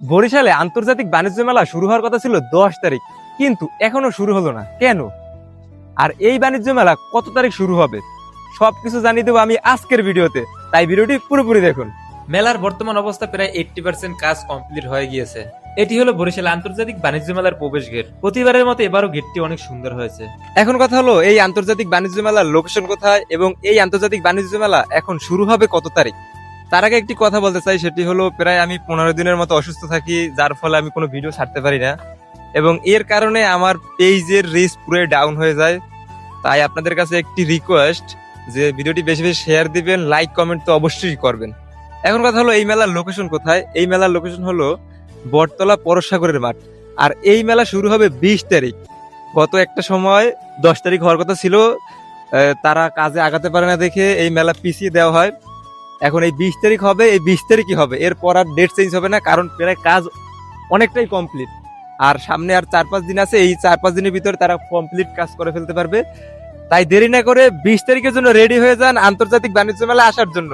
বরিশালে আন্তর্জাতিক বাণিজ্য মেলা শুরু হওয়ার কথা ছিল 10 তারিখ, কিন্তু এখনো শুরু হলো না কেন? আর এই বাণিজ্য মেলা কত তারিখ শুরু হবে সবকিছু জানিয়ে দেবো আমি আজকের ভিডিওতে, তাই ভিডিওটি পুরোপুরি দেখুন। মেলার বর্তমান অবস্থা প্রায় 80% কাজ কমপ্লিট হয়ে গিয়েছে। এটি হলো বরিশাল আন্তর্জাতিক বাণিজ্য মেলার প্রবেশ গেট। প্রতিবারের মতো এবারও গেটটি অনেক সুন্দর হয়েছে। এখন কথা হলো, এই আন্তর্জাতিক বাণিজ্য মেলার লোকেশন কোথায় এবং এই আন্তর্জাতিক বাণিজ্য মেলা এখন শুরু হবে কত তারিখ? তার আগে একটি কথা বলতে চাই, সেটি হলো প্রায় আমি 15 দিনের মতো অসুস্থ থাকি, যার ফলে আমি কোনো ভিডিও ছাড়তে পারি না এবং এর কারণে আমার পেজের রিচ পুরো ডাউন হয়ে যায়। তাই আপনাদের কাছে একটি রিকোয়েস্ট যে ভিডিওটি বেশি বেশি শেয়ার দিবেন, লাইক কমেন্ট তো অবশ্যই করবেন। এখন কথা হলো, এই মেলার লোকেশন কোথায়? এই মেলার লোকেশন হলো বটতলা পরশসাগরের মাঠ। আর এই মেলা শুরু হবে 20 তারিখ। গত একটা সময় 10 তারিখ হওয়ার কথা ছিল, তারা কাজে আগাতে পারে না দেখে এই মেলা পিছিয়ে দেওয়া হয়। এখন এই 20 তারিখ হবে, এই 20 তারিখই হবে, এরপর আর ডেট চেঞ্জ হবে না, কারণ প্রায় কাজ অনেকটাই কমপ্লিট। আর সামনে আর 4-5 দিন আছে, এই 4-5 দিনের ভিতরে তারা কমপ্লিট কাজ করে ফেলতে পারবে। তাই দেরি না করে 20 তারিখের জন্য রেডি হয়ে যান আন্তর্জাতিক বাণিজ্য মেলা আসার জন্য।